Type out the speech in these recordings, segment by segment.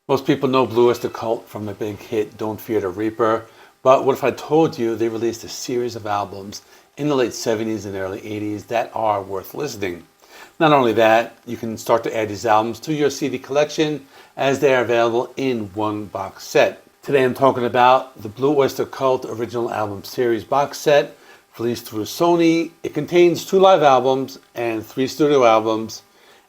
Most people know Blue Öyster Cult from the big hit Don't Fear the Reaper, but what if I told you they released a series of albums in the late 70s and early 80s that are worth listening? Not only that, you can start to add these albums to your CD collection as they are available in one box set. Today I'm talking about the Blue Öyster Cult Original Album Series box set released through Sony. It contains 2 live albums and 3 studio albums,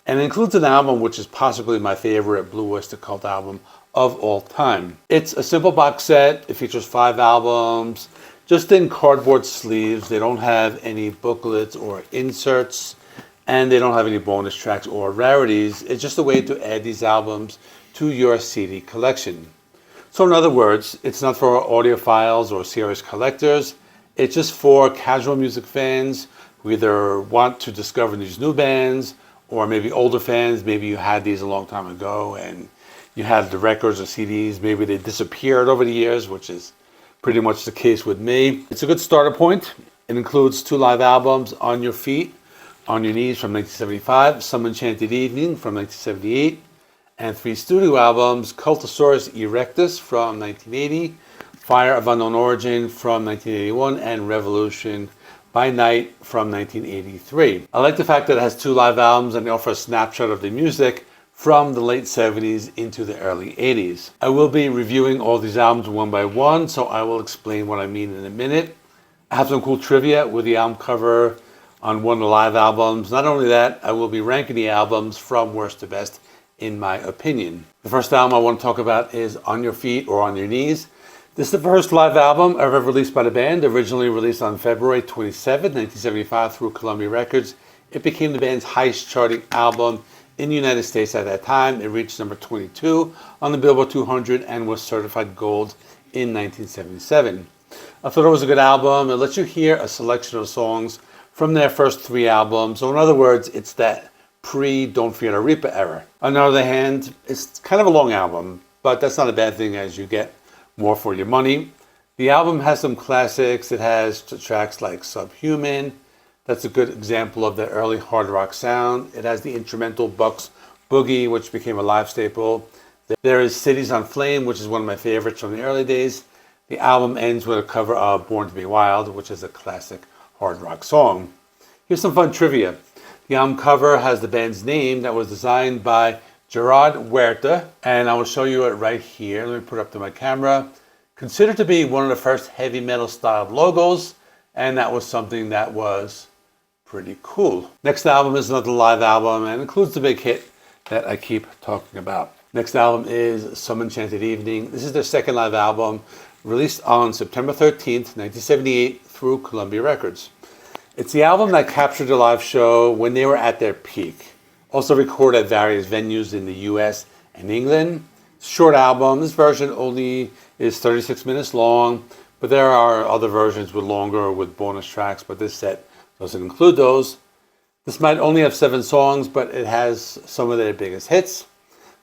and it includes an album which is possibly my favorite Blue Öyster Cult album of all time. It's a simple box set. It features 5 albums, just in cardboard sleeves. They don't have any booklets or inserts, and they don't have any bonus tracks or rarities. It's just a way to add these albums to your CD collection. So in other words, it's not for audiophiles or serious collectors. It's just for casual music fans who either want to discover these new bands, or maybe older fans. Maybe you had these a long time ago and you had the records or CDs. Maybe they disappeared over the years, which is pretty much the case with me. It's a good starter point. It includes 2 live albums, On Your Feet, On Your Knees from 1975, Some Enchanted Evening from 1978, and 3 studio albums, Cultösaurus Erectus from 1980, Fire of Unknown Origin from 1981, and Revolution by Night from 1983. I like the fact that it has 2 live albums and they offer a snapshot of the music from the late 70s into the early 80s. I will be reviewing all these albums one by one, so I will explain what I mean in a minute. I have some cool trivia with the album cover on one of the live albums. Not only that, I will be ranking the albums from worst to best in my opinion. The first album I want to talk about is On Your Feet or On Your Knees. This is the first live album ever released by the band, originally released on February 27, 1975 through Columbia Records. It became the band's highest charting album in the United States at that time. It reached number 22 on the Billboard 200 and was certified gold in 1977. I thought it was a good album. It lets you hear a selection of songs from their first 3 albums. So in other words, it's that pre-Don't Fear the Reaper era. On the other hand, it's kind of a long album, but that's not a bad thing as you get more for your money. The album has some classics. It has tracks like Subhuman. That's a good example of the early hard rock sound. It has the instrumental Buck's Boogie, which became a live staple. There is Cities on Flame, which is one of my favorites from the early days. The album ends with a cover of Born to be Wild, which is a classic hard rock song. Here's some fun trivia. The album cover has the band's name that was designed by Gerard Huerta, and I will show you it right here. Let me put it up to my camera. Considered to be one of the first heavy metal styled logos, and that was something that was pretty cool. Next album is another live album and includes the big hit that I keep talking about. Next album is Some Enchanted Evening. This is their second live album, released on September 13th, 1978 through Columbia Records. It's the album that captured the live show when they were at their peak. Also recorded at various venues in the US and England. Short album. This version only is 36 minutes long, but there are other versions with longer with bonus tracks, but this set doesn't include those. This might only have 7 songs, but it has some of their biggest hits.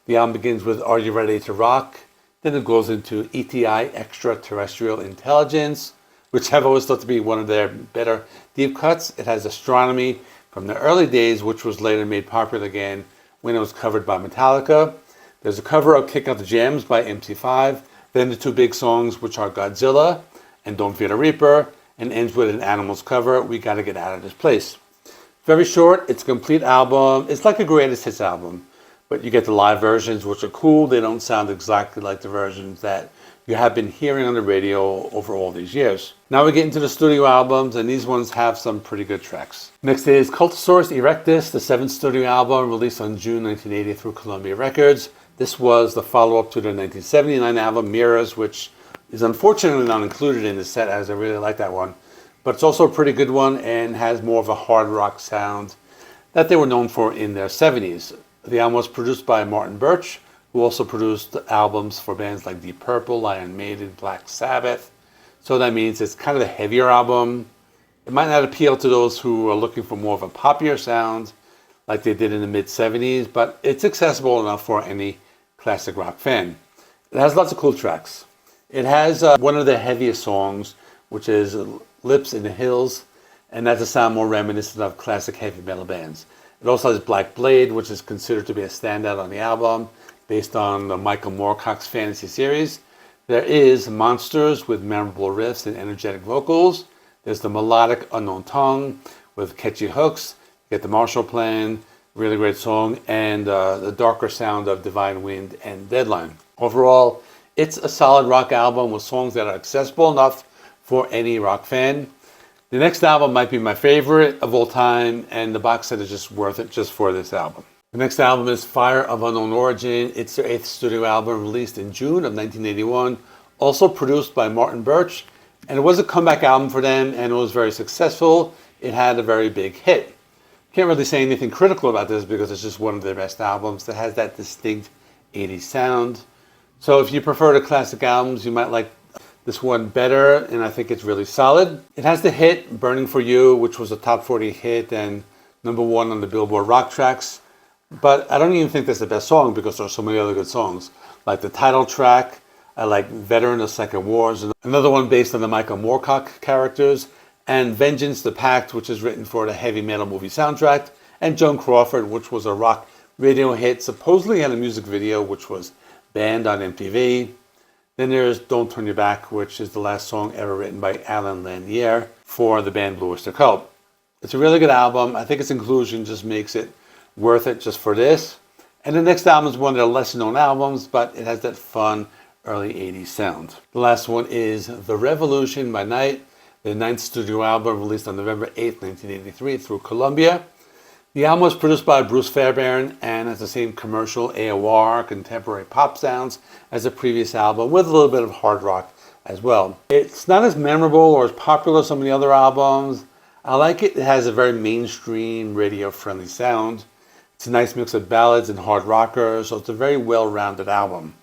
The album begins with Are You Ready to Rock? Then it goes into ETI, Extraterrestrial Intelligence, which I've always thought to be one of their better deep cuts. It has Astronomy from the early days, which was later made popular again when it was covered by Metallica. There's a cover of Kick Out the Jams by MC5. Then the 2 big songs, which are Godzilla and Don't Fear the Reaper, and ends with an Animals cover, We Gotta Get Out of This Place. Very short. It's a complete album. It's like a greatest hits album, but you get the live versions, which are cool. They don't sound exactly like the versions that you have been hearing on the radio over all these years. Now we get into the studio albums, and these ones have some pretty good tracks. Next is Cultösaurus Erectus, the 7th studio album released on June 1980 through Columbia Records. This was the follow-up to their 1979 album Mirrors, which is unfortunately not included in the set, as I really like that one. But it's also a pretty good one and has more of a hard rock sound that they were known for in their 70s. The album was produced by Martin Birch, who also produced albums for bands like Deep Purple, Iron Maiden, Black Sabbath. So that means it's kind of a heavier album. It might not appeal to those who are looking for more of a poppier sound like they did in the mid-70s, but it's accessible enough for any classic rock fan. It has lots of cool tracks. It has one of the heaviest songs, which is Lips in the Hills, and that's a sound more reminiscent of classic heavy metal bands. It also has Black Blade, which is considered to be a standout on the album. based on the Michael Moorcock's fantasy series. There is Monsters with memorable riffs and energetic vocals. There's the melodic Unknown Tongue with catchy hooks. You get the Marshall Plan, really great song, and the darker sound of Divine Wind and Deadline. Overall, it's a solid rock album with songs that are accessible enough for any rock fan. The next album might be my favorite of all time, and the box set is just worth it just for this album. The next album is Fire of Unknown Origin. It's their 8th studio album released in June of 1981, also produced by Martin Birch, and it was a comeback album for them, and it was very successful. It had a very big hit. Can't really say anything critical about this because it's just one of their best albums that has that distinct 80s sound. So if you prefer the classic albums, you might like this one better, and I think it's really solid. It has the hit Burning for You, which was a top 40 hit and #1 on the Billboard Rock Tracks. But I don't even think that's the best song because there are so many other good songs. Like the title track, I like Veteran of Second Wars, another one based on the Michael Moorcock characters, and Vengeance the Pact, which is written for the heavy metal movie soundtrack, and Joan Crawford, which was a rock radio hit, supposedly had a music video, which was banned on MTV. Then there's Don't Turn Your Back, which is the last song ever written by Alan Lanier for the band Blue Öyster Cult. It's a really good album. I think its inclusion just makes it worth it just for this. And the next album is one of their lesser known albums, but it has that fun early 80s sound. The last one is The Revolution by Night, their 9th studio album released on November 8th, 1983 through Columbia. The album was produced by Bruce Fairbairn and has the same commercial AOR contemporary pop sounds as the previous album, with a little bit of hard rock as well. It's not as memorable or as popular as some of the other albums. I like it. It has a very mainstream radio friendly sound. It's a nice mix of ballads and hard rockers, so it's a very well-rounded album.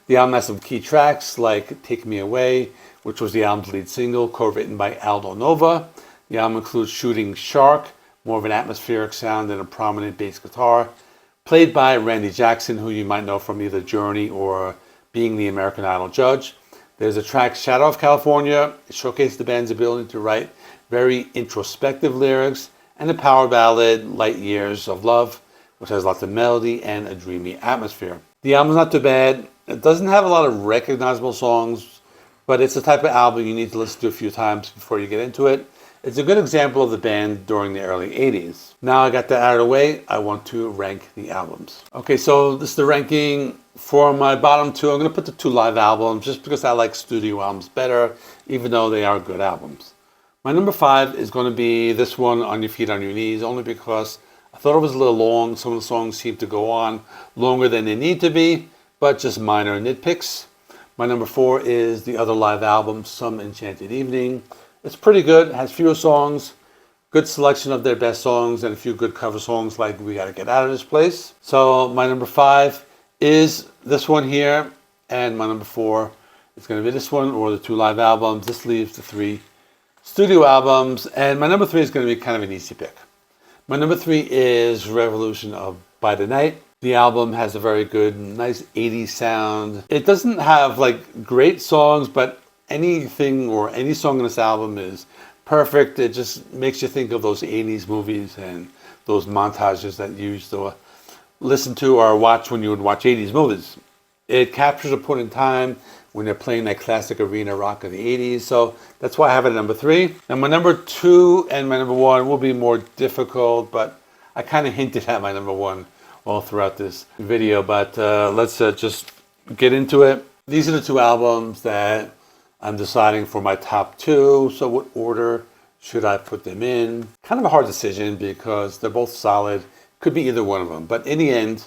The album has some key tracks like Take Me Away, which was the album's lead single, co-written by Aldo Nova. The album includes Shooting Shark, more of an atmospheric sound and a prominent bass guitar, played by Randy Jackson, who you might know from either Journey or being the American Idol judge. There's a track, Shadow of California. It showcased the band's ability to write very introspective lyrics, and the power ballad, Light Years of Love, which has lots of melody and a dreamy atmosphere. The album's not too bad. It doesn't have a lot of recognizable songs, but it's the type of album you need to listen to a few times before you get into it. It's a good example of the band during the early 80s. Now I got that out of the way, I want to rank the albums. Okay, so this is the ranking for my bottom 2. I'm going to put the 2 live albums just because I like studio albums better, even though they are good albums. My number 5 is going to be this one, On Your Feet, On Your Knees, only because I thought it was a little long. Some of the songs seem to go on longer than they need to be, but just minor nitpicks. My number 4 is the other live album, Some Enchanted Evening. It's pretty good. It has fewer songs, good selection of their best songs, and a few good cover songs like We Gotta Get Out of This Place. So my number 5 is this one here, and my number 4 is going to be this one, or the 2 live albums. This leaves the 3 studio albums, and my number 3 is going to be kind of an easy pick. My number 3 is Revolution by the Night. The album has a very good, nice 80s sound. It doesn't have like great songs, but anything or any song in this album is perfect. It just makes you think of those 80s movies and those montages that you used to listen to or watch when you would watch 80s movies. It captures a point in time when they're playing that classic arena rock of the 80s. So that's why I have it at number 3. And my number 2 and my number 1 will be more difficult, but I kind of hinted at my number 1 all throughout this video. But let's just get into it. These are the 2 albums that I'm deciding for my top 2. So what order should I put them in? Kind of a hard decision because they're both solid. Could be either one of them. But in the end,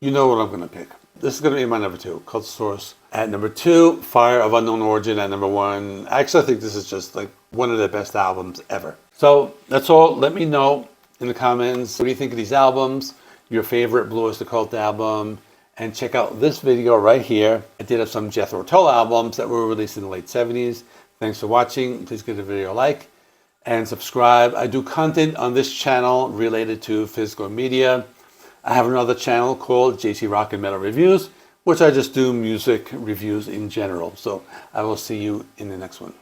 you know what I'm going to pick. This is going to be my number 2, Cultösaurus at number 2, Fire of Unknown Origin at number 1. Actually, I think this is just like one of the best albums ever. So that's all. Let me know in the comments, what do you think of these albums, your favorite Blue Öyster Cult album, and check out this video right here. I did have some Jethro Tull albums that were released in the late 70s. Thanks for watching. Please give the video a like and subscribe. I do content on this channel related to physical media. I have another channel called JC Rock and Metal Reviews, which I just do music reviews in general. So I will see you in the next one.